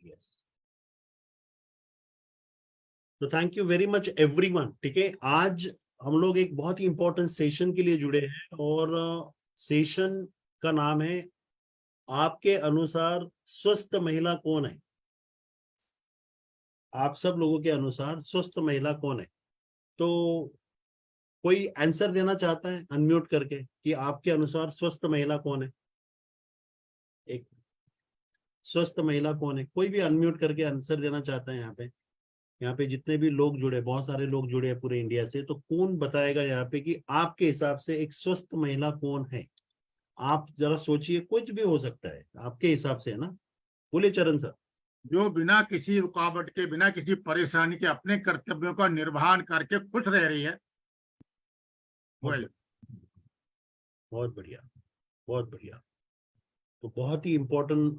Yes, तो thank you very much everyone. ठीक है, आज हम लोग एक बहुत ही इंपॉर्टेंट सेशन के लिए जुड़े हैं और सेशन का नाम है आपके अनुसार स्वस्थ महिला कौन है। आप सब लोगों के अनुसार स्वस्थ महिला कौन है? तो कोई आंसर देना चाहता है अनम्यूट करके कि आपके अनुसार स्वस्थ महिला कौन है? एक स्वस्थ महिला कौन है, कोई भी अनम्यूट करके आंसर देना चाहता है? यहाँ पे जितने भी लोग जुड़े, बहुत सारे लोग जुड़े हैं पूरे इंडिया से, तो कौन बताएगा यहाँ पे कि आपके हिसाब से एक स्वस्थ महिला कौन है? आप जरा सोचिए, कुछ भी हो सकता है आपके हिसाब से, है ना? बोले चरण सर। जो बिना किसी रुकावट के, बिना किसी परेशानी के अपने कर्तव्यों का निर्वहन करके खुश रह रही है, बहुत बहुत बढ़िया, बहुत बढ़िया। तो बहुत ही इम्पोर्टेंट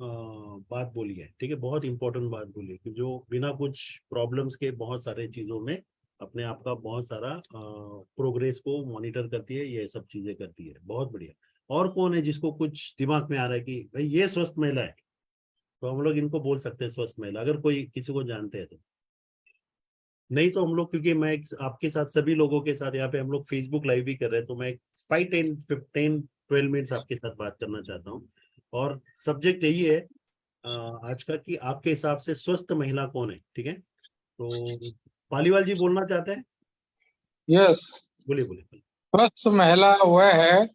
बात बोली है। ठीक है, बहुत इंपॉर्टेंट बात बोली है कि जो बिना कुछ प्रॉब्लम्स के बहुत सारे चीजों में अपने आप का बहुत सारा प्रोग्रेस को मॉनिटर करती है, ये सब चीजें करती है। बहुत बढ़िया। और कौन है जिसको कुछ दिमाग में आ रहा है कि भाई ये स्वस्थ महिला है, तो हम लोग इनको बोल सकते हैं स्वस्थ महिला, अगर कोई किसी को जानते हैं तो। नहीं तो हम लोग, क्योंकि मैं आपके साथ सभी लोगों के साथ यहाँ पे हम लोग फेसबुक लाइव भी कर रहे हैं, तो मैं 5, 10, 15, 12 मिनट्स आपके साथ बात करना चाहता हूँ। और सब्जेक्ट यही है आज का कि आपके हिसाब से स्वस्थ महिला कौन है। ठीक है, तो पालीवाल जी बोलना चाहते हैं? यस, बोलिए बोलिए। स्वस्थ महिला वह है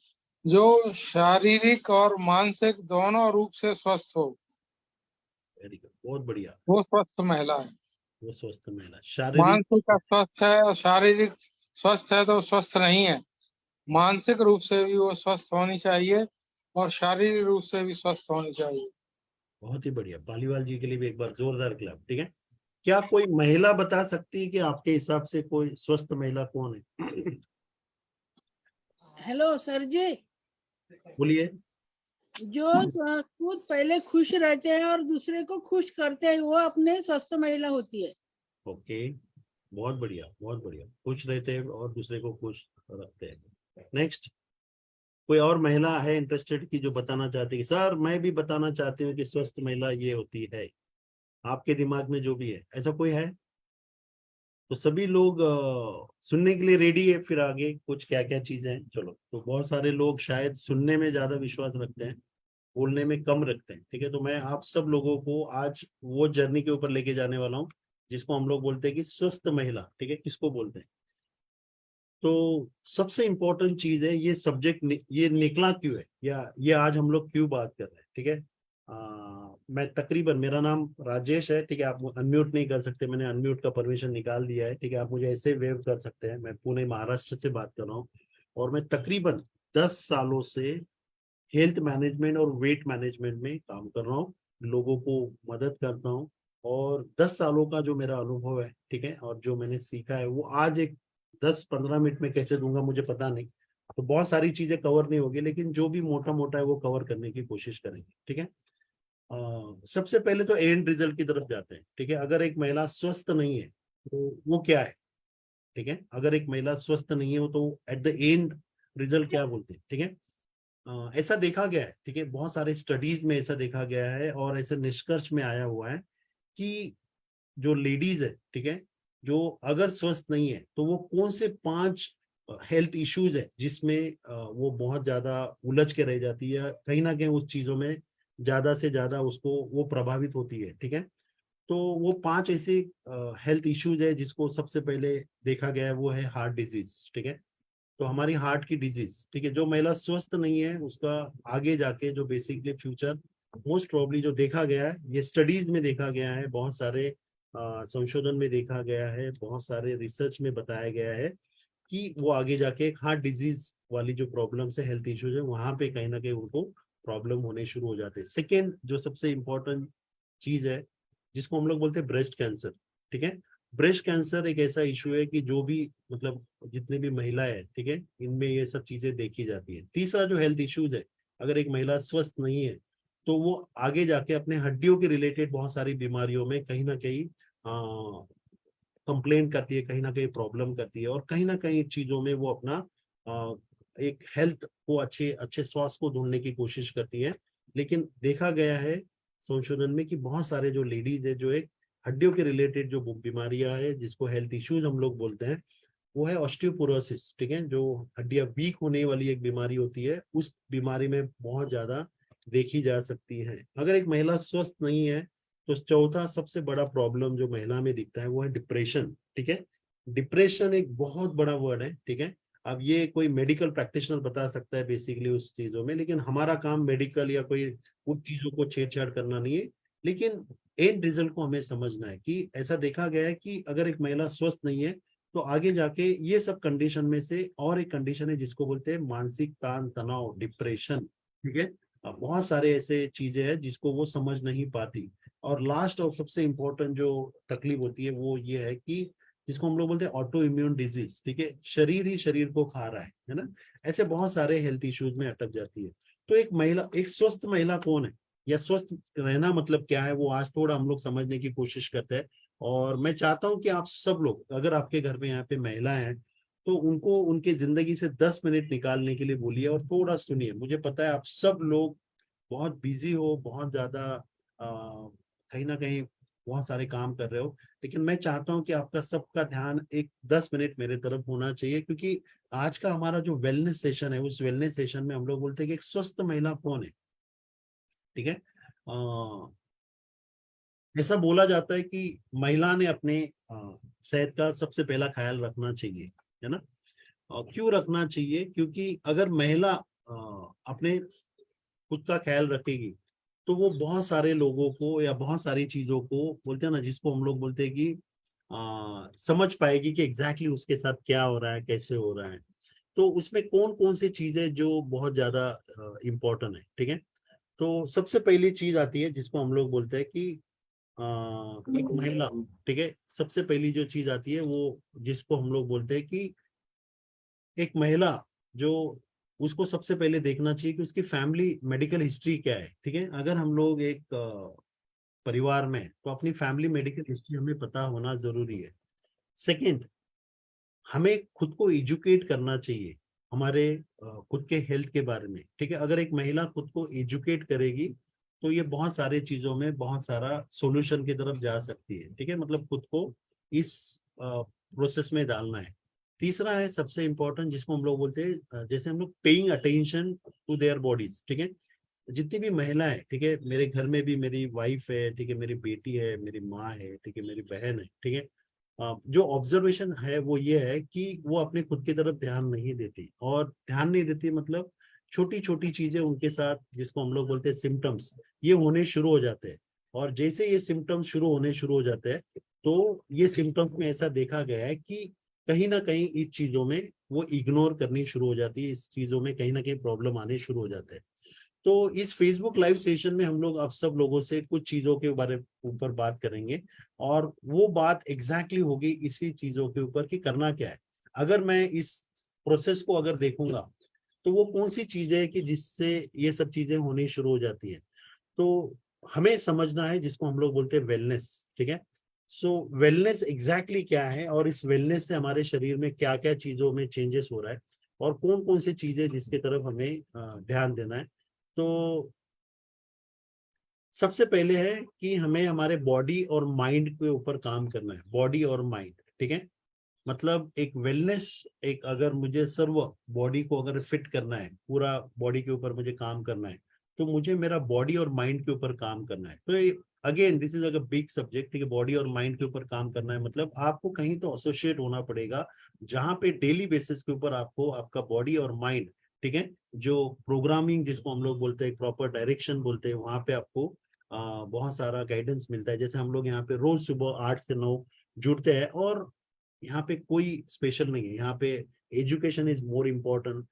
जो शारीरिक और मानसिक दोनों रूप से स्वस्थ हो, वेरी गुड, बहुत बढ़िया। वो स्वस्थ महिला है। वो स्वस्थ महिला, शारीरिक मानसिक स्वस्थ है और शारीरिक स्वस्थ है तो स्वस्थ नहीं है। मानसिक रूप से भी वो स्वस्थ होनी चाहिए और शारीरिक रूप से भी स्वस्थ होनी चाहिए। बहुत ही बढ़िया। पालीवाल जी के लिए भी एक बार जोरदार क्लैप। ठीक है, क्या कोई महिला बता सकती है कि आपके हिसाब से कोई स्वस्थ महिला कौन है? हेलो सर जी। बोलिए। जो खुद पहले खुश रहते हैं और दूसरे को खुश करते हैं, वो अपने स्वस्थ महिला होती है। ओके, बहुत बढ़िया, बहुत बढ़िया। खुश रहते हैं और दूसरे को खुश रखते हैं। नेक्स्ट, कोई और महिला है इंटरेस्टेड की जो बताना चाहती है सर मैं भी बताना चाहती हूँ कि स्वस्थ महिला ये होती है? आपके दिमाग में जो भी है, ऐसा कोई है? तो सभी लोग सुनने के लिए रेडी है, फिर आगे कुछ क्या क्या चीजें हैं। चलो, तो बहुत सारे लोग शायद सुनने में ज्यादा विश्वास रखते हैं, बोलने में कम रखते हैं। ठीक है, तो मैं आप सब लोगों को आज वो जर्नी के ऊपर लेके जाने वाला हूँ जिसको हम लोग बोलते हैं कि स्वस्थ महिला। ठीक है, किसको बोलते हैं? तो सबसे इम्पोर्टेंट चीज है ये सब्जेक्ट ये निकला क्यों है, या ये आज हम लोग क्यों बात कर रहे हैं। ठीक है, मैं तकरीबन, मेरा नाम राजेश है। ठीक है, आप अनम्यूट नहीं कर सकते, मैंने अनम्यूट का परमिशन निकाल दिया है। ठीक है, आप मुझे ऐसे वेव कर सकते हैं। मैं पुणे महाराष्ट्र से बात कर रहा हूँ और मैं तकरीबन 10 सालों से हेल्थ मैनेजमेंट और वेट मैनेजमेंट में काम कर रहा हूँ, लोगों को मदद करता हूँ। और 10 सालों का जो मेरा अनुभव है, ठीक है, और जो मैंने सीखा है, वो आज एक 10-15 मिनट में कैसे दूंगा मुझे पता नहीं। तो बहुत सारी चीजें कवर नहीं होगी, लेकिन जो भी मोटा मोटा है वो कवर करने की कोशिश करेंगे। ठीक है, सबसे पहले तो एंड रिजल्ट की तरफ जाते हैं। ठीक है, अगर एक महिला स्वस्थ नहीं है तो वो क्या है? ठीक है, अगर एक महिला स्वस्थ नहीं है वो तो एट द एंड रिजल्ट क्या बोलते हैं? ठीक है, ऐसा देखा गया है। ठीक है, बहुत सारे स्टडीज में ऐसा देखा गया है और ऐसे निष्कर्ष में आया हुआ है कि जो लेडीज है, ठीक है, जो अगर स्वस्थ नहीं है तो वो कौन से 5 हेल्थ इश्यूज है जिसमें वो बहुत ज्यादा उलझ के रह जाती है, कहीं ना कहीं उस चीजों में ज्यादा से ज्यादा उसको वो प्रभावित होती है। ठीक है, तो वो 5 ऐसे हेल्थ इश्यूज है जिसको सबसे पहले देखा गया है, वो है हार्ट डिजीज। ठीक है, तो हमारी हार्ट की डिजीज, ठीक है, जो महिला स्वस्थ नहीं है उसका आगे जाके जो बेसिकली फ्यूचर मोस्ट प्रोबेबली जो देखा गया है, ये स्टडीज में देखा गया है, बहुत सारे संशोधन में देखा गया है, बहुत सारे रिसर्च में बताया गया है कि वो आगे जाके एक हार्ट डिजीज वाली जो प्रॉब्लम्स है, हेल्थ इश्यूज है, वहां पे कहीं ना कहीं उनको प्रॉब्लम होने शुरू हो जाते हैं। सेकेंड जो सबसे इम्पोर्टेंट चीज है जिसको हम लोग बोलते हैं ब्रेस्ट कैंसर। ठीक है, ब्रेस्ट कैंसर एक ऐसा इशू है कि जो भी मतलब जितने भी महिलाएं हैं, ठीक है, इनमें ये सब चीजें देखी जाती है। तीसरा जो हेल्थ इश्यूज है, अगर एक महिला स्वस्थ नहीं है तो वो आगे जाके अपने हड्डियों के रिलेटेड बहुत सारी बीमारियों में कहीं ना कहीं कंप्लेन करती है, कहीं ना कहीं प्रॉब्लम करती है, और कहीं ना कहीं चीजों में वो अपना एक हेल्थ को अच्छे अच्छे स्वास्थ्य को ढूंढने की कोशिश करती है। लेकिन देखा गया है संशोधन में कि बहुत सारे जो लेडीज है जो एक हड्डियों के रिलेटेड जो बीमारियां है जिसको हेल्थ इश्यूज हम लोग बोलते हैं, वो है ऑस्टियोपोरोसिस, ठीक है, जो हड्डियां वीक होने वाली एक बीमारी होती है, उस बीमारी में बहुत ज्यादा देखी जा सकती है। अगर एक महिला स्वस्थ नहीं है तो चौथा सबसे बड़ा प्रॉब्लम जो महिला में दिखता है वो है डिप्रेशन, ठीक है। डिप्रेशन एक बहुत बड़ा वर्ड है, ठीक है। अब ये कोई मेडिकल प्रैक्टिशनर बता सकता है बेसिकली उस चीजों में, लेकिन हमारा काम मेडिकल या कोई उन चीजों को छेड़छाड़ करना नहीं है, लेकिन एंड रिजल्ट को हमें समझना है कि ऐसा देखा गया है कि अगर एक महिला स्वस्थ नहीं है तो आगे जाके ये सब कंडीशन में से और एक कंडीशन है जिसको बोलते हैं मानसिक तान तनाव, डिप्रेशन, ठीक है। अब बहुत सारे ऐसे चीजें हैं जिसको वो समझ नहीं पाती। और लास्ट और सबसे इम्पोर्टेंट जो तकलीफ होती है वो ये है कि जिसको हम लोग बोलते हैं ऑटो इम्यून डिजीज, ठीक है, शरीर ही शरीर को खा रहा है ना। ऐसे बहुत सारे हेल्थ इश्यूज में अटक जाती है। तो एक महिला, एक स्वस्थ महिला कौन है या स्वस्थ रहना मतलब क्या है, वो आज थोड़ा हम लोग समझने की कोशिश करते हैं। और मैं चाहता हूं कि आप सब लोग, अगर आपके घर में यहाँ पे महिलाएं हैं तो उनको उनके जिंदगी से 10 मिनट निकालने के लिए बोलिए और थोड़ा सुनिए। मुझे पता है आप सब लोग बहुत बिजी हो, बहुत ज्यादा कहीं ना कहीं बहुत सारे काम कर रहे हो, लेकिन मैं चाहता हूं कि आपका सबका ध्यान एक 10 मिनट मेरे तरफ होना चाहिए, क्योंकि आज का हमारा जो वेलनेस सेशन है उस वेलनेस सेशन में हम लोग बोलते हैं कि एक स्वस्थ महिला कौन है, ठीक है। ऐसा बोला जाता है कि महिला ने अपने सेहत का सबसे पहला ख्याल रखना चाहिए, है ना। और क्यों रखना चाहिए, क्योंकि अगर महिला अपने खुद का ख्याल रखेगी तो वो बहुत सारे लोगों को या बहुत सारी चीजों को बोलते हैं ना, जिसको हम लोग बोलते हैं कि समझ पाएगी कि एग्जैक्टली उसके साथ क्या हो रहा है, कैसे हो रहा है। तो उसमें कौन कौन सी चीजें जो बहुत ज्यादा इम्पोर्टेंट है, ठीक है। तो सबसे पहली चीज आती है जिसको हम लोग बोलते हैं कि एक महिला, ठीक है, सबसे पहली जो चीज आती है वो जिसको हम लोग बोलते हैं कि एक महिला जो, उसको सबसे पहले देखना चाहिए कि उसकी फैमिली मेडिकल हिस्ट्री क्या है, ठीक है। अगर हम लोग एक परिवार में, तो अपनी फैमिली मेडिकल हिस्ट्री हमें पता होना जरूरी है। सेकंड, हमें खुद को एजुकेट करना चाहिए हमारे खुद के हेल्थ के बारे में, ठीक है। अगर एक महिला खुद को एजुकेट करेगी तो ये बहुत सारे चीजों में बहुत सारा सॉल्यूशन की तरफ जा सकती है, ठीक है। मतलब खुद को इस प्रोसेस में डालना है। तीसरा है सबसे इम्पोर्टेंट जिसको हम लोग बोलते हैं जैसे हम लोग paying attention to their bodies, ठीक है। जितनी भी महिला है, ठीक है, मेरे घर में भी मेरी वाइफ है, ठीक है, मेरी बेटी है, मेरी माँ है, ठीक है, मेरी बहन है, ठीक है। जो ऑब्जर्वेशन है वो ये है कि वो अपने खुद की तरफ ध्यान नहीं देती, और ध्यान नहीं देती मतलब छोटी छोटी चीजें उनके साथ जिसको हम लोग बोलते हैं सिम्टम्स, ये होने शुरू हो जाते हैं। और जैसे ये सिम्टम्स शुरू होने शुरू हो जाते हैं तो ये सिम्टम्स में ऐसा देखा गया है कि कहीं ना कहीं इस चीजों में वो इग्नोर करनी शुरू हो जाती है, इस चीजों में कहीं ना कहीं प्रॉब्लम आने शुरू हो जाते हैं। तो इस फेसबुक लाइव सेशन में हम लोग अब सब लोगों से कुछ चीजों के बारे ऊपर बात करेंगे, और वो बात एग्जैक्टली होगी इसी चीजों के ऊपर कि करना क्या है। अगर मैं इस प्रोसेस को अगर देखूंगा तो वो कौन सी चीजें है कि जिससे ये सब चीजें होनी शुरू हो जाती है। तो हमें समझना है जिसको हम लोग बोलते हैं वेलनेस, ठीक है। सो वेलनेस एग्जैक्टली क्या है, और इस वेलनेस से हमारे शरीर में क्या क्या चीजों में चेंजेस हो रहा है, और कौन कौन सी चीजें जिसकी तरफ हमें ध्यान देना है। तो सबसे पहले है कि हमें हमारे बॉडी और माइंड के ऊपर काम करना है, बॉडी और माइंड, ठीक है। मतलब एक वेलनेस, एक अगर मुझे सर्व बॉडी को अगर फिट करना है, पूरा बॉडी के ऊपर मुझे काम करना है, तो मुझे मेरा बॉडी और माइंड के ऊपर काम करना है। तो again this is a big subject, ठीक है। बॉडी और माइंड के ऊपर काम करना है मतलब आपको कहीं तो एसोसिएट होना पड़ेगा जहां पे डेली बेसिस के ऊपर आपको आपका बॉडी और माइंड, ठीक है, जो प्रोग्रामिंग जिसको हम लोग बोलते हैं प्रॉपर डायरेक्शन बोलते हैं, वहां पे आपको बहुत सारा गाइडेंस मिलता है। जैसे हम लोग यहाँ पे रोज सुबह 8 से 9 जुड़ते हैं, और यहाँ पे कोई स्पेशल नहीं है, यहाँ पे education is more important,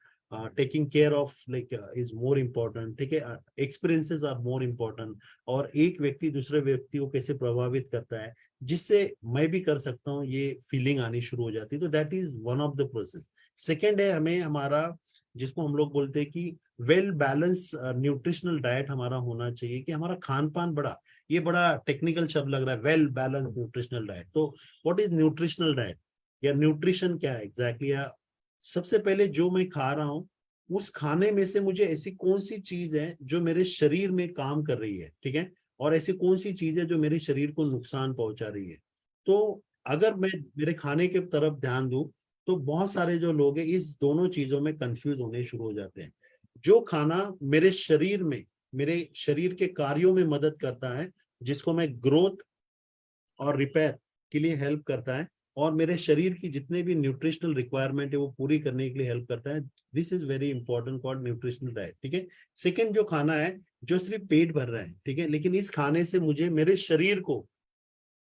taking care of like is more important, ठीक है, एक्सपीरियंसेस आर मोर इम्पोर्टेंट, और एक व्यक्ति दूसरे व्यक्ति को कैसे प्रभावित करता है जिससे मैं भी कर सकता हूँ, ये फीलिंग आनी शुरू हो जाती है। तो that is one of the process. Second है हमें हमारा जिसको हम लोग बोलते हैं कि वेल बैलेंस न्यूट्रिशनल डाइट हमारा होना चाहिए, कि हमारा खान पान बड़ा, ये बड़ा टेक्निकल शब्द लग रहा है, वेल बैलेंस न्यूट्रिशनल डाइट। तो व्हाट इज न्यूट्रिशनल डाइट या न्यूट्रिशन क्या है एग्जैक्टली, या सबसे पहले जो मैं खा रहा हूँ उस खाने में से मुझे ऐसी कौन सी चीज है जो मेरे शरीर में काम कर रही है, ठीक है, और ऐसी कौन सी चीज है जो मेरे शरीर को नुकसान पहुंचा रही है। तो अगर मैं मेरे खाने की तरफ ध्यान दूं तो बहुत सारे जो लोग हैं इस दोनों चीजों में कंफ्यूज होने शुरू हो जाते हैं। जो खाना मेरे शरीर में, मेरे शरीर के कार्यों में मदद करता है, जिसको मैं ग्रोथ और रिपेयर के लिए हेल्प करता है, और मेरे शरीर की जितने भी न्यूट्रिशनल रिक्वायरमेंट है वो पूरी करने के लिए हेल्प करता है, this is very important called nutritional diet. ठीक है। सेकेंड जो खाना है जो सिर्फ पेट भर रहा है, ठीक है, लेकिन इस खाने से मुझे मेरे शरीर को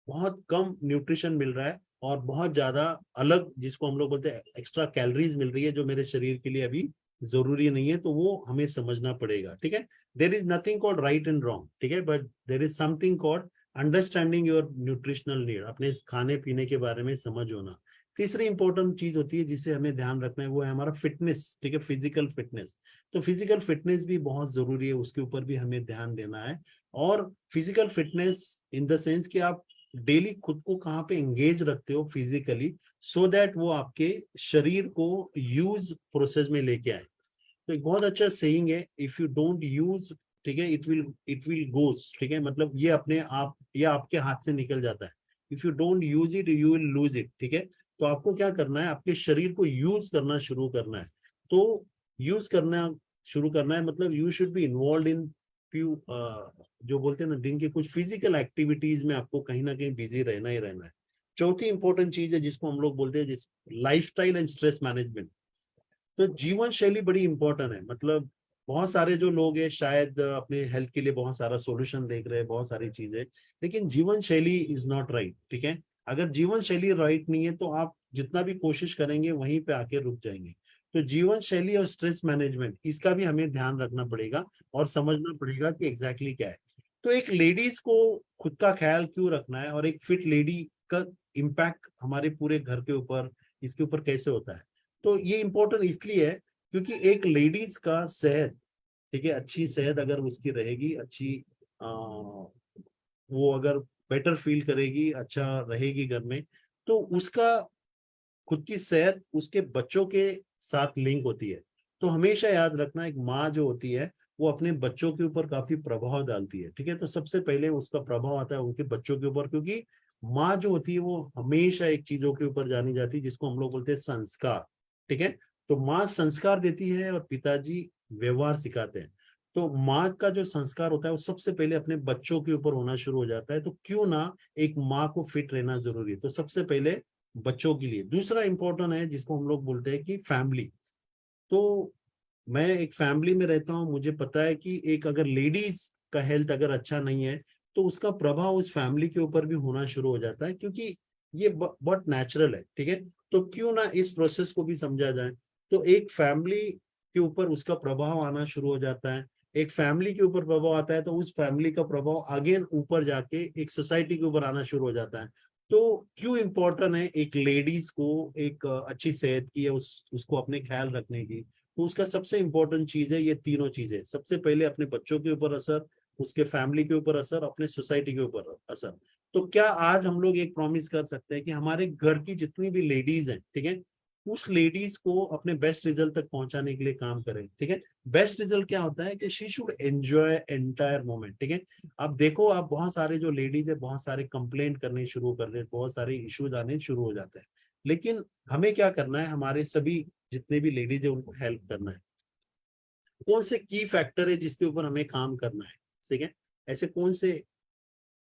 बहुत कम न्यूट्रिशन मिल रहा है और बहुत ज्यादा अलग, जिसको हम लोग बोलते हैं एक्स्ट्रा कैलोरीज मिल रही है, जो मेरे शरीर के लिए अभी जरूरी नहीं है, तो वो हमें समझना पड़ेगा। ठीक है। There is nothing called right and wrong, ठीक है, but there is something called understanding your nutritional need, अपने खाने पीने के बारे में समझ होना। तीसरी इंपॉर्टेंट चीज होती है जिसे हमें ध्यान रखना है, वो है हमारा फिटनेस। ठीक है, फिजिकल फिटनेस। तो फिजिकल फिटनेस भी बहुत जरूरी है, उसके ऊपर भी हमें ध्यान देना है। और physical fitness in the sense कि आप डेली खुद को कहाँ पे एंगेज रखते हो फिजिकली, सो दैट वो आपके शरीर को यूज प्रोसेस में लेके आए। तो एक बहुत अच्छा सेइंग है, इफ यू डोंट यूज, ठीक है, इट विल गोस। ठीक है, मतलब ये अपने आप, ये आपके हाथ से निकल जाता है। If you don't use it you will lose it. ठीक है, तो आपको क्या करना है, आपके शरीर को यूज करना शुरू करना है। तो यूज करना शुरू करना है मतलब you should be involve in few, जो बोलते हैं ना, दिन के कुछ फिजिकल एक्टिविटीज में आपको कहीं ना कहीं बिजी रहना ही रहना है। चौथी इंपॉर्टेंट चीज है जिसको हम लोग बोलते हैं जिस लाइफस्टाइल एंड स्ट्रेस मैनेजमेंट। तो जीवन शैली बड़ी इंपॉर्टेंट है। मतलब बहुत सारे जो लोग हैं शायद अपने हेल्थ के लिए बहुत सारा सॉल्यूशन देख रहे हैं, बहुत सारी चीजें, लेकिन जीवन शैली इज नॉट राइट। ठीक है, अगर जीवन शैली राइट नहीं है तो आप जितना भी कोशिश करेंगे वहीं पे आके रुक जाएंगे। तो जीवन शैली और स्ट्रेस मैनेजमेंट, इसका भी हमें ध्यान रखना पड़ेगा और समझना पड़ेगा कि एग्जैक्टली क्या है। तो एक लेडीज को खुद का ख्याल क्यों रखना है और एक फिट लेडी का इम्पैक्ट हमारे पूरे घर के ऊपर, इसके ऊपर कैसे होता है। तो ये इम्पोर्टेंट इसलिए है क्योंकि एक लेडीज का सेहत, ठीक है, अच्छी सेहत अगर उसकी रहेगी, अच्छी वो अगर बेटर फील करेगी, अच्छा रहेगी घर में, तो उसका खुद की सेहत उसके बच्चों के साथ लिंक होती है। तो हमेशा याद रखना, एक माँ जो होती है वो अपने बच्चों के ऊपर काफी प्रभाव डालती है। ठीक है, तो सबसे पहले उसका प्रभाव आता है उनके बच्चों के ऊपर, क्योंकि माँ जो होती है वो हमेशा एक चीजों के ऊपर जानी जाती है जिसको हम लोग बोलते हैं संस्कार। ठीक है, तो माँ संस्कार देती है और पिताजी व्यवहार सिखाते हैं। तो माँ का जो संस्कार होता है वो सबसे पहले अपने बच्चों के ऊपर होना शुरू हो जाता है। तो क्यों ना एक माँ को फिट रहना जरूरी है, तो सबसे पहले बच्चों के लिए। दूसरा इंपॉर्टेंट है जिसको हम लोग बोलते हैं कि फैमिली। तो मैं एक फैमिली में रहता हूँ, मुझे पता है कि एक अगर लेडीज का हेल्थ अगर अच्छा नहीं है तो उसका प्रभाव उस फैमिली के ऊपर भी होना शुरू हो जाता है, क्योंकि ये बहुत नेचुरल है। ठीक है, तो क्यों ना इस प्रोसेस को भी समझा जाए। तो एक फैमिली के ऊपर उसका प्रभाव आना शुरू हो जाता है, एक फैमिली के ऊपर प्रभाव आता है तो उस फैमिली का प्रभाव आगे ऊपर जाके एक सोसाइटी के ऊपर आना शुरू हो जाता है। तो क्यों इम्पोर्टेंट है एक लेडीज को एक अच्छी सेहत की या उसको अपने ख्याल रखने की। तो उसका सबसे इम्पोर्टेंट चीज है ये तीनों चीजें, सबसे पहले अपने बच्चों के ऊपर असर, उसके फैमिली के ऊपर असर, अपने सोसाइटी के ऊपर असर। तो क्या आज हम लोग एक प्रॉमिस कर सकते हैं कि हमारे घर की जितनी भी लेडीज हैं, ठीक है, उस लेडीज को अपने बेस्ट रिजल्ट तक पहुंचाने के लिए काम करें। ठीक है, बेस्ट रिजल्ट क्या होता है कि she should enjoy entire moment. ठीक है, अब देखो, आप बहुत सारे जो लेडीज है बहुत सारे कंप्लेंट करने शुरू कर दे, बहुत सारे इश्यूज आने शुरू हो जाते हैं, लेकिन हमें क्या करना है, हमारे सभी जितने भी लेडीज है उनको हेल्प करना है। कौन से की फैक्टर है जिसके ऊपर हमें काम करना है, ठीक है, ऐसे कौन से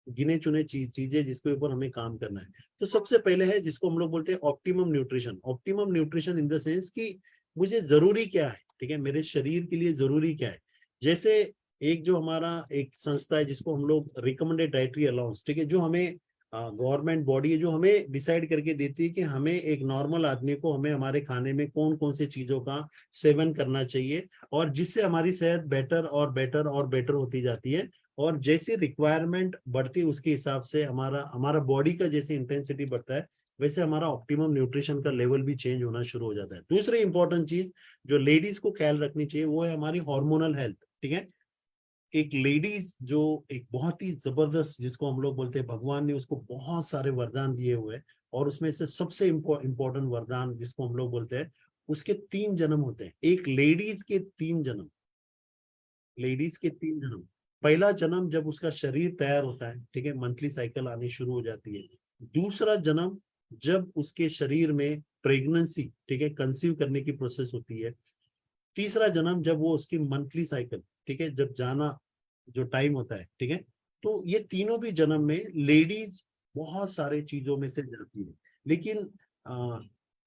गिने चुने चीजें जिसके ऊपर हमें काम करना है। तो सबसे पहले है जिसको हम लोग बोलते हैं optimum nutrition. Optimum nutrition in the sense कि मुझे जरूरी क्या है, ठीक है, मेरे शरीर के लिए जरूरी क्या है। जैसे एक जो हमारा एक संस्था है जिसको हम लोग रिकमेंडेड डाइटरी अलाउंस, ठीक है, जो हमें गवर्नमेंट बॉडी है जो हमें डिसाइड करके देती है कि हमें एक नॉर्मल आदमी को हमें हमारे खाने में कौन कौन सी चीजों का सेवन करना चाहिए, और जिससे हमारी सेहत बेटर और बेटर और बेटर होती जाती है। और जैसी रिक्वायरमेंट बढ़ती है उसके हिसाब से हमारा हमारा बॉडी का जैसे इंटेंसिटी बढ़ता है वैसे हमारा ऑप्टिमम न्यूट्रिशन का लेवल भी चेंज होना शुरू हो जाता है। दूसरी इंपॉर्टेंट चीज जो लेडीज को ख्याल रखनी चाहिए वो है हमारी हार्मोनल हेल्थ। ठीक है, एक लेडीज जो एक बहुत ही जबरदस्त, जिसको हम लोग बोलते हैं भगवान ने उसको बहुत सारे वरदान दिए हुए हैं, और उसमें से सबसे इम्पोर्टेंट वरदान जिसको हम लोग बोलते हैं, उसके 3 जन्म होते हैं। एक लेडीज के 3 जन्म, लेडीज के 3 जन्म। पहला जन्म जब उसका शरीर तैयार होता है, ठीक है, मंथली साइकिल आनी शुरू हो जाती है। दूसरा जन्म जब उसके शरीर में प्रेगनेंसी, ठीक है, कंसीव करने की प्रोसेस होती है। तीसरा जन्म जब वो उसकी मंथली साइकिल, ठीक है, जब जाना जो टाइम होता है, ठीक है। तो ये तीनों भी जन्म में लेडीज बहुत सारे चीजों में से जाती है, लेकिन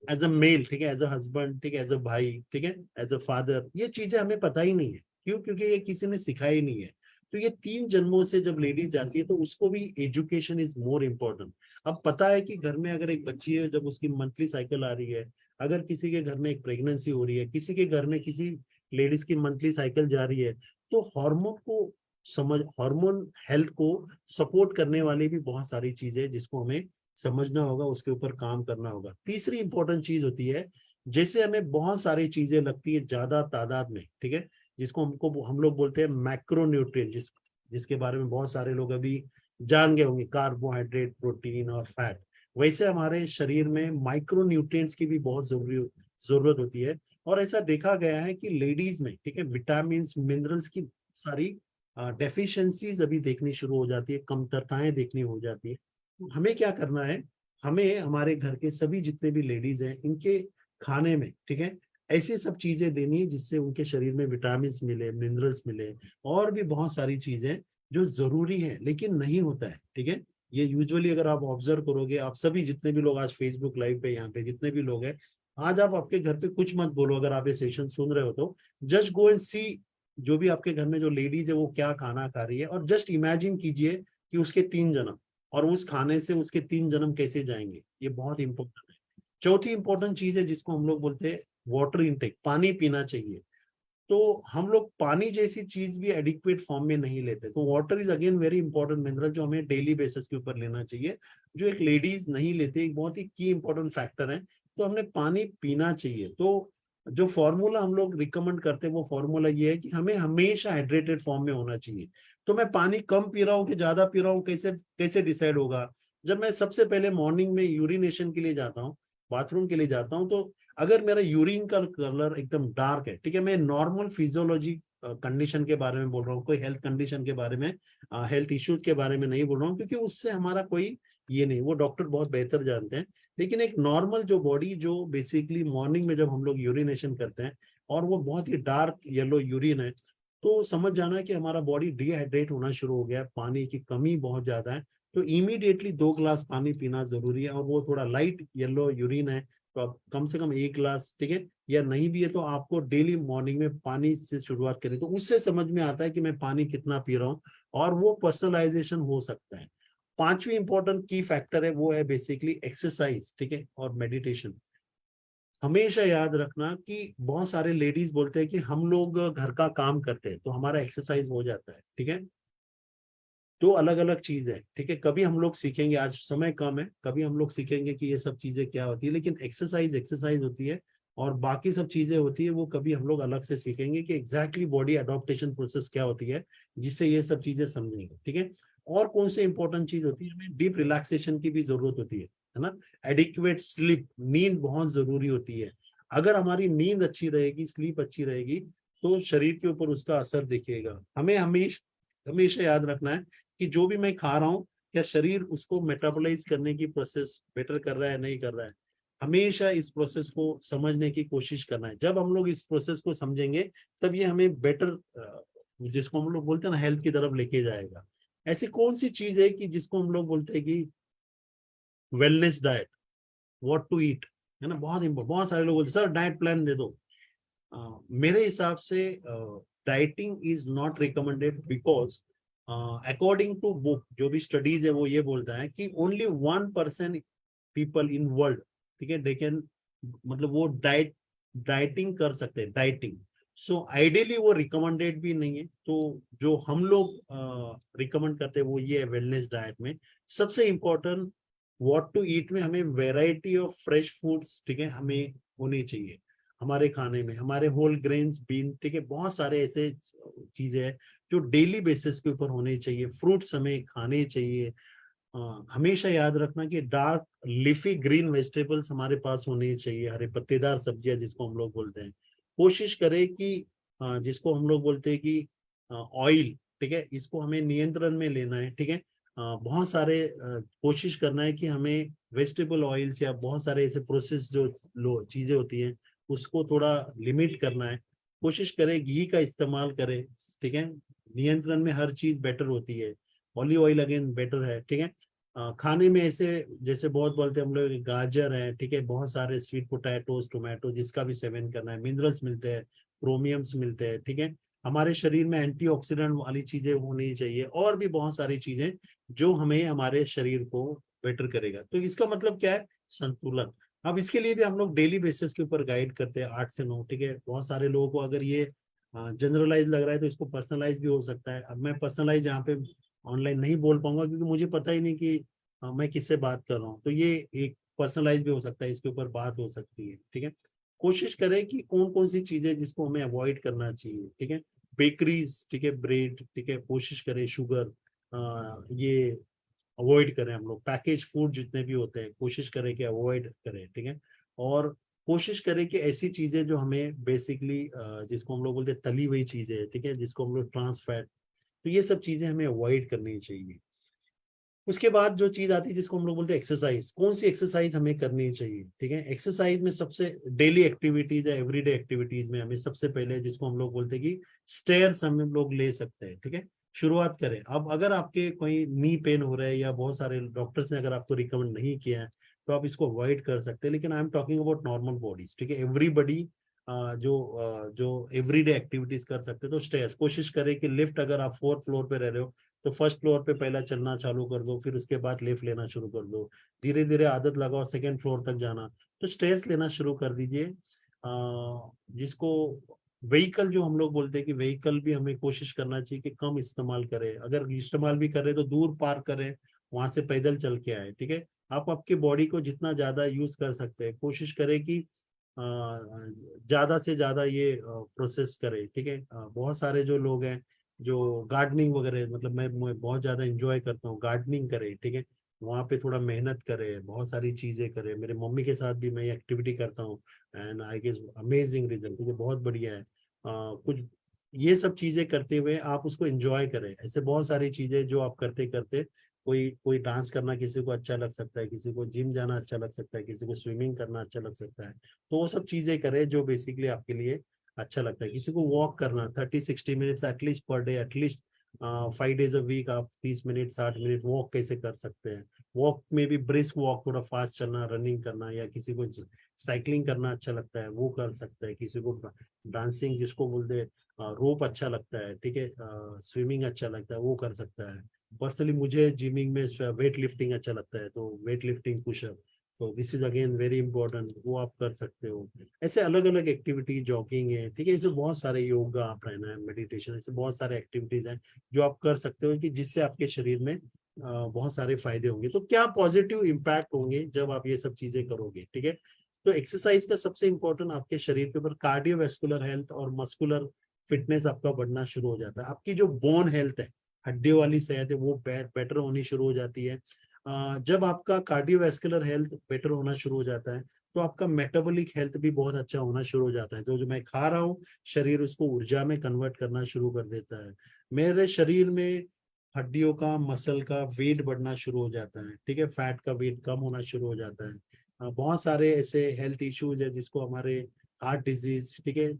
एज अ मेल, ठीक है, एज अ हस्बैंड, ठीक है, एज अ भाई, ठीक है, एज अ फादर, ये चीजें हमें पता ही नहीं है। क्यों? क्योंकि ये किसी ने सिखाई नहीं है। तो ये 3 जन्मों से जब लेडीज जाती है तो उसको भी एजुकेशन इज मोर इम्पोर्टेंट। अब पता है कि घर में अगर एक बच्ची है, जब उसकी मंथली साइकिल आ रही है, अगर किसी के घर में एक प्रेगनेंसी हो रही है, किसी के घर में किसी लेडीज की मंथली साइकिल जा रही है, तो हार्मोन हेल्थ को सपोर्ट करने वाली भी बहुत सारी चीजें हैं जिसको हमें समझना होगा, उसके ऊपर काम करना होगा। तीसरी इंपॉर्टेंट चीज होती है, जैसे हमें बहुत सारी चीजें लगती है ज्यादा तादाद में, ठीक है, जिसको हम लोग बोलते हैं मैक्रोन्यूट्रिएंट, जिसके बारे में बहुत सारे लोग अभी जान गए होंगे, कार्बोहाइड्रेट, प्रोटीन और फैट। वैसे हमारे शरीर में माइक्रोन्यूट्रिएंट्स की भी बहुत जरूरत होती है। और ऐसा देखा गया है कि लेडीज में, ठीक है, विटामिन मिनरल्स की सारी डेफिशिएंसीज अभी देखनी शुरू हो जाती है, कमतरताएं देखनी हो जाती है। तो हमें क्या करना है, हमें हमारे घर के सभी जितने भी लेडीज हैं, इनके खाने में, ठीक है, ऐसी सब चीजें देनी है जिससे उनके शरीर में विटामिन मिले, मिनरल्स मिले, और भी बहुत सारी चीजें जो जरूरी है लेकिन नहीं होता है, ठीक है। ये यूजुअली अगर आप ऑब्जर्व करोगे, आप सभी जितने भी लोग आज फेसबुक लाइव पे, यहाँ पे जितने भी लोग हैं, आज आप आपके घर पे कुछ मत बोलो, अगर आप ये सेशन सुन रहे हो तो जस्ट गो एंड सी, जो भी आपके घर में जो लेडीज है वो क्या खाना खा रही है, और जस्ट इमेजिन कीजिए कि उसके 3 जन्म, और उस खाने से उसके 3 जन्म कैसे जाएंगे। ये बहुत इंपॉर्टेंट है। चौथी इंपॉर्टेंट चीज है जिसको हम लोग बोलते हैं वाटर इनटेक, पानी पीना चाहिए। तो हम लोग पानी जैसी चीज भी एडिक्वेट फॉर्म में नहीं लेते, तो water is again very important mineral जो हमें डेली बेसिस के ऊपर लेना चाहिए, जो एक लेडीज नहीं लेते, एक बहुत ही की इंपॉर्टेंट फैक्टर है। तो हमने पानी पीना चाहिए। तो जो फॉर्मूला हम लोग रिकमेंड करते हैं वो फॉर्मूला ये है कि हमें हमेशा हाइड्रेटेड फॉर्म में होना चाहिए। तो मैं पानी कम पी रहा हूँ कि ज्यादा पी रहा हूँ, कैसे कैसे डिसाइड होगा? जब मैं सबसे पहले मॉर्निंग में यूरिनेशन के लिए जाता हूँ, बाथरूम के लिए जाता हूँ, तो अगर मेरा यूरिन का कलर एकदम डार्क है, ठीक है, मैं नॉर्मल फिजियोलॉजी कंडीशन के बारे में बोल रहा हूँ, कोई हेल्थ कंडीशन के बारे में, हेल्थ इश्यूज के बारे में नहीं बोल रहा हूँ, क्योंकि उससे हमारा कोई ये नहीं, वो डॉक्टर बहुत बेहतर जानते हैं। लेकिन एक नॉर्मल जो बॉडी, जो बेसिकली मॉर्निंग में जब हम लोग यूरिनेशन करते हैं और वो बहुत ही डार्क येलो यूरिन है, तो समझ जाना कि हमारा बॉडी डिहाइड्रेट होना शुरू हो गया है, पानी की कमी बहुत ज्यादा है। तो इमीडिएटली 2 ग्लास पानी पीना जरूरी है। और वो थोड़ा लाइट येलो यूरिन है तो आप कम से कम 1 ग्लास, ठीक है, या नहीं भी है तो आपको डेली मॉर्निंग में पानी से शुरुआत करें, तो उससे समझ में आता है कि मैं पानी कितना पी रहा हूँ, और वो पर्सनलाइजेशन हो सकता है। पांचवी इंपॉर्टेंट की फैक्टर है वो है बेसिकली एक्सरसाइज, ठीक है, और मेडिटेशन। हमेशा याद रखना कि बहुत सारे लेडीज बोलते हैं कि हम लोग घर का काम करते हैं तो हमारा एक्सरसाइज हो जाता है, ठीक है। दो अलग अलग चीज है, ठीक है। कभी हम लोग सीखेंगे, आज समय कम है, कभी हम लोग सीखेंगे कि ये सब चीजें क्या होती है, लेकिन एक्सरसाइज एक्सरसाइज होती है, और बाकी सब चीजें होती है वो कभी हम लोग अलग से सीखेंगे कि एग्जैक्टली बॉडी अडॉप्टेशन प्रोसेस क्या होती है, जिससे ये सब चीजें समझेंगे, ठीक है। और कौन से इंपॉर्टेंट चीज होती है, हमें डीप रिलैक्सेशन की भी जरूरत होती है ना। एडिक्वेट स्लीप, नींद बहुत जरूरी होती है। अगर हमारी नींद अच्छी रहेगी, स्लीप अच्छी रहेगी, तो शरीर के ऊपर उसका असर दिखेगा। हमें हमेशा हमेशा याद रखना है कि जो भी मैं खा रहा हूँ, क्या शरीर उसको मेटाबोलाइज करने की प्रोसेस बेटर कर रहा है, नहीं कर रहा है। हमेशा इस प्रोसेस को समझने की कोशिश करना है। जब हम लोग इस प्रोसेस को समझेंगे, तब ये हमें बेटर, जिसको हम लोग बोलते हैं ना, हेल्थ की तरफ लेके जाएगा। ऐसी कौन सी चीज है कि जिसको हम लोग बोलते हैं कि wellness diet, what to eat, है ना, बहुत सारे लोग बोलते हैं सर डाइट प्लान दे दो। मेरे हिसाब से dieting is not recommended, because according to book, जो भी स्टडीज है वो ये बोलता है कि ओनली 1% पीपल इन वर्ल्ड, ठीक है, दे कैन, मतलब वो डाइटिंग कर सकते हैं, डाइटिंग। सो आइडियली वो रिकमेंडेड भी नहीं है। तो जो हम लोग रिकमेंड करते हैं वो ये है, वेलनेस डाइट में सबसे इम्पोर्टेंट व्हाट टू ईट में हमें वेराइटी ऑफ फ्रेश फूड्स, ठीक है, हमें होनी चाहिए हमारे खाने में। हमारे होल ग्रेन्स, बीन, ठीक है, बहुत सारे ऐसे चीजें हैं जो डेली बेसिस के ऊपर होने चाहिए। फ्रूट्स हमें खाने चाहिए। हमेशा याद रखना कि डार्क लीफी ग्रीन वेजिटेबल्स हमारे पास होने चाहिए, हरे पत्तेदार सब्जियां जिसको हम लोग बोलते हैं। कोशिश करें कि जिसको हम लोग बोलते हैं कि ऑयल, ठीक है, इसको हमें नियंत्रण में लेना है, ठीक है। बहुत सारे कोशिश करना है कि हमें वेजिटेबल ऑयल्स या बहुत सारे ऐसे प्रोसेस जो चीजें होती हैं उसको थोड़ा लिमिट करना है। कोशिश करें घी का इस्तेमाल करें, ठीक है। नियंत्रण में हर चीज बेटर होती है, ऑलिव ऑयल अगेन बेटर है, ठीक है। खाने में ऐसे जैसे बहुत बोलते हैं हम लोग, गाजर है, ठीक है, बहुत सारे स्वीट पोटैटोज, टोमेटो, जिसका भी सेवन करना है। मिनरल्स मिलते हैं, क्रोमियम्स मिलते हैं, ठीक है। हमारे शरीर में एंटीऑक्सीडेंट वाली चीजें होनी चाहिए, और भी बहुत सारी चीजें जो हमें हमारे शरीर को बेटर करेगा। तो इसका मतलब क्या है, संतुलन। अब इसके लिए भी हम लोग डेली बेसिस के ऊपर गाइड करते हैं 8 से 9, ठीक है। बहुत सारे लोगों को अगर ये जनरलाइज लग रहा है तो इसको पर्सनलाइज भी हो सकता है। अब मैं पर्सनलाइज यहाँ पे ऑनलाइन नहीं बोल पाऊंगा क्योंकि मुझे पता ही नहीं कि मैं किससे बात कर रहा हूँ, तो ये एक पर्सनलाइज भी हो सकता है, इसके ऊपर बात हो सकती है, ठीक है। कोशिश करें कि कौन कौन सी चीजें जिसको हमें अवॉइड करना चाहिए, ठीक है। बेकरीज, ठीक है, ब्रेड, ठीक है, कोशिश करें शुगर ये अवॉइड करें। हम लोग पैकेज फूड जितने भी होते हैं कोशिश करें कि अवॉइड करें, ठीक है। और कोशिश करें कि ऐसी चीजें जो हमें बेसिकली जिसको हम लोग बोलते हैं तली हुई चीजें, ठीक है, जिसको हम लोग ट्रांस फैट, तो ये सब चीजें हमें अवॉइड करनी चाहिए। उसके बाद जो चीज आती है जिसको हम लोग बोलते हैं एक्सरसाइज, कौन सी एक्सरसाइज हमें करनी चाहिए, ठीक है। एक्सरसाइज में सबसे डेली एक्टिविटीज या एवरीडे एक्टिविटीज में हमें सबसे पहले जिसको हम लोग बोलते हैं कि स्टेयर्स हम लोग ले सकते हैं, ठीक है। शुरुआत करें। अब अगर आपके कोई नी पेन हो रहा है या बहुत सारे डॉक्टर्स ने अगर आपको रिकमेंड नहीं किया है तो आप इसको अवॉइड कर सकते हैं, लेकिन I am talking about normal bodies, ठीक है। एवरीबडी जो एवरीडे एक्टिविटीज कर सकते हैं, तो स्टेयर्स कोशिश करें कि लिफ्ट, अगर आप 4th फ्लोर पे रह रहे हो तो फर्स्ट फ्लोर पे पहला चलना चालू कर दो, फिर उसके बाद लिफ्ट लेना शुरू कर दो। धीरे धीरे आदत लगाओ 2nd फ्लोर तक जाना, तो स्टेयर्स लेना शुरू कर दीजिए। जिसको व्हीकल जो हम लोग बोलते हैं कि व्हीकल भी हमें कोशिश करना चाहिए कि कम इस्तेमाल करें, अगर इस्तेमाल भी करें तो दूर पार्क करें, वहां से पैदल चल के आए, ठीक है। आप आपके बॉडी को जितना ज्यादा यूज कर सकते हैं कोशिश करें कि ज्यादा से ज्यादा ये प्रोसेस करें, ठीक है। बहुत सारे जो लोग हैं जो गार्डनिंग वगैरह, मतलब मैं बहुत ज्यादा इंजॉय करता हूँ, गार्डनिंग करें, ठीक है। वहाँ पे थोड़ा मेहनत करें, बहुत सारी चीजें करें। मेरे मम्मी के साथ भी मैं ये एक्टिविटी करता हूँ and I guess amazing result, ठीक है, बहुत बढ़िया है। कुछ ये सब चीजें करते हुए आप उसको एंजॉय करें। ऐसे बहुत सारी चीजें जो आप करते करते, कोई कोई डांस करना किसी को अच्छा लग सकता है, किसी को जिम जाना अच्छा लग सकता है, किसी को स्विमिंग करना अच्छा लग सकता है, तो वो सब चीजें करें जो बेसिकली आपके लिए अच्छा लगता है। किसी को वॉक करना 30-60 minutes at least per day, at least 5 days a week, आप 30 मिनट 60 मिनट वॉक कैसे कर सकते हैं। वॉक में भी ब्रिस्क वॉक, थोड़ा फास्ट चलना, रनिंग करना, या किसी को साइकिलिंग करना अच्छा लगता है वो कर सकता है। किसी को डांसिंग जिसको बोलते हैं रोप अच्छा लगता है, ठीक है, स्विमिंग अच्छा लगता है वो कर सकता है। पर्सनली मुझे जिमिंग में वेट लिफ्टिंग अच्छा लगता है, तो वेट लिफ्टिंग पुशअप, तो this is again very important, वो आप कर सकते हो। ऐसे अलग अलग एक्टिविटी, जॉगिंग है, ठीक है, ऐसे बहुत सारे, योगा, प्राणायाम, मेडिटेशन, ऐसे बहुत सारे एक्टिविटीज हैं जो आप कर सकते हो कि जिससे आपके शरीर में बहुत सारे फायदे होंगे। तो क्या पॉजिटिव इम्पैक्ट होंगे जब आप ये सब चीजें करोगे, ठीक है। तो एक्सरसाइज का सबसे इंपॉर्टेंट आपके शरीर के ऊपर कार्डियोवैस्कुलर हेल्थ और मस्कुलर फिटनेस आपका बढ़ना शुरू हो जाता है। आपकी जो बोन हेल्थ है, हड्डियों वाली सेहत है, वो बेटर होनी शुरू हो जाती है। जब आपका कार्डियोवैस्कुलर हेल्थ बेटर होना शुरू हो जाता है तो आपका मेटाबॉलिक हेल्थ भी बहुत अच्छा होना शुरू हो जाता है। तो जो मैं खा रहा हूँ शरीर उसको ऊर्जा में कन्वर्ट करना शुरू कर देता है। मेरे शरीर में हड्डियों का, मसल का वेट बढ़ना शुरू हो जाता है, ठीक है, फैट का वेट कम होना शुरू हो जाता है। बहुत सारे ऐसे हेल्थ इश्यूज है जिसको हमारे हार्ट डिजीज, ठीक है,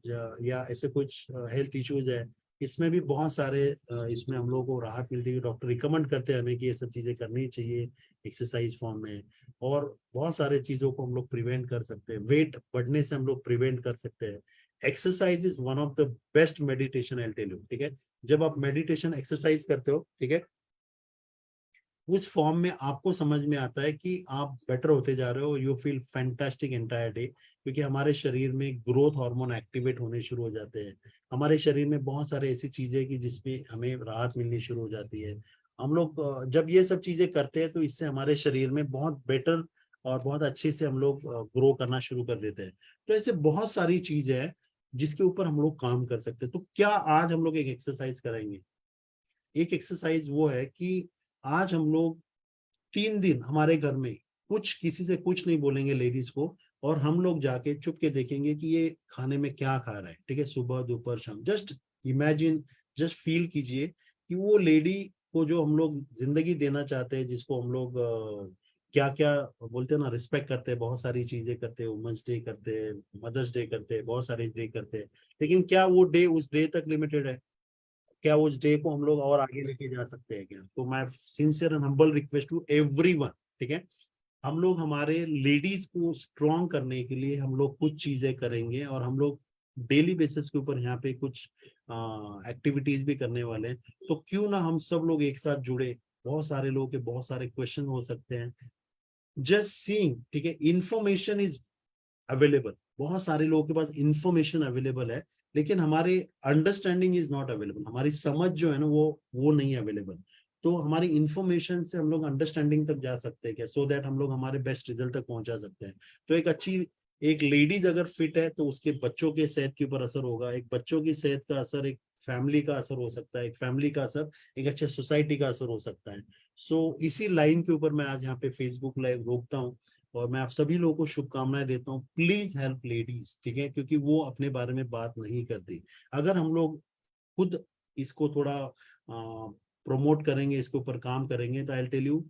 या ऐसे कुछ हेल्थ इश्यूज है, इसमें भी बहुत सारे इसमें हम लोगों को राहत मिलती है। डॉक्टर रिकमेंड करते हैं हमें कि ये सब चीजें करनी चाहिए एक्सरसाइज फॉर्म में, और बहुत सारे चीजों को हम लोग प्रिवेंट कर सकते हैं, वेट बढ़ने से हम लोग प्रिवेंट कर सकते हैं। Exercise is one of the best meditation, I tell you, ठीक है। जब आप मेडिटेशन एक्सरसाइज करते हो, ठीक है, उस फॉर्म में आपको समझ में आता है कि आप बेटर होते जा रहे हो, you feel fantastic entire day, क्योंकि हमारे शरीर में ग्रोथ हार्मोन एक्टिवेट होने शुरू हो जाते हैं। हमारे शरीर में बहुत सारे ऐसी चीजें कि जिसमें हमें राहत मिलनी शुरू हो जाती है। हम लोग जब ये सब चीजें करते हैं तो इससे हमारे शरीर में बहुत बेटर और बहुत अच्छे से हम लोग ग्रो करना शुरू कर देते हैं। तो ऐसे बहुत सारी चीजें हैं जिसके ऊपर हम लोग काम कर सकते हैं। तो क्या आज हम लोग एक एक्सरसाइज करेंगे। एक एक्सरसाइज वो है कि आज हम लोग 3 दिन हमारे घर में कुछ, किसी से कुछ नहीं बोलेंगे लेडीज को, और हम लोग जाके चुप के देखेंगे कि ये खाने में क्या खा रहा है, ठीक है, सुबह दोपहर शाम। जस्ट इमेजिन, जस्ट फील कीजिए कि वो लेडी को जो हम लोग जिंदगी देना चाहते हैं, जिसको हम लोग क्या क्या बोलते हैं ना, रिस्पेक्ट करते हैं, बहुत सारी चीजें करते हैं, वुमेन्स डे करते हैं, मदर्स डे करते हैं, बहुत सारे डे करते हैं, लेकिन क्या वो डे उस डे तक लिमिटेड है? क्या उस डे को हम लोग और आगे लेके जा सकते हैं क्या? तो मैं sincere and humble request to everyone, ठीक है, हम लोग हमारे लेडीज को स्ट्रॉन्ग करने के लिए हम लोग कुछ चीजें करेंगे, और हम लोग डेली बेसिस के ऊपर यहाँ पे कुछ एक्टिविटीज भी करने वाले हैं। तो क्यों ना हम सब लोग एक साथ जुड़े, बहुत सारे लोगों के बहुत सारे क्वेश्चन हो सकते हैं, जस्ट सीइंग, ठीक है, इंफॉर्मेशन इज अवेलेबल, बहुत सारे लोगों के पास इंफॉर्मेशन अवेलेबल है, लेकिन हमारे अंडरस्टैंडिंग इज नॉट अवेलेबल, हमारी समझ जो है ना वो नहीं अवेलेबल। तो हमारी इंफॉर्मेशन से हम लोग अंडरस्टैंडिंग तक जा सकते हैं क्या, सो दैट हम लोग हमारे बेस्ट रिजल्ट तक पहुंचा सकते हैं। तो एक लेडीज अगर फिट है तो उसके बच्चों के सेहत के ऊपर असर होगा, एक बच्चों की सेहत का असर एक फैमिली का असर हो सकता है, एक फैमिली का असर एक अच्छे सोसाइटी का असर हो सकता है। सो इसी लाइन के ऊपर मैं आज यहाँ पे फेसबुक लाइव रोकता हूँ, और मैं आप सभी लोगों को शुभकामनाएं देता हूँ। प्लीज हेल्प लेडीज, ठीक है, क्योंकि वो अपने बारे में बात नहीं करती। अगर हम लोग खुद इसको थोड़ा प्रमोट करेंगे, इसके ऊपर काम करेंगे, तो आई टेल यू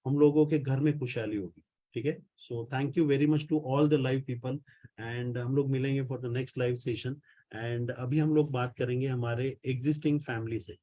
हम लोगों के घर में खुशहाली होगी, ठीक है। So thank you very much to all the live people, and हम लोग मिलेंगे for the next live session. And अभी हम लोग बात करेंगे हमारे एग्जिस्टिंग फैमिली से,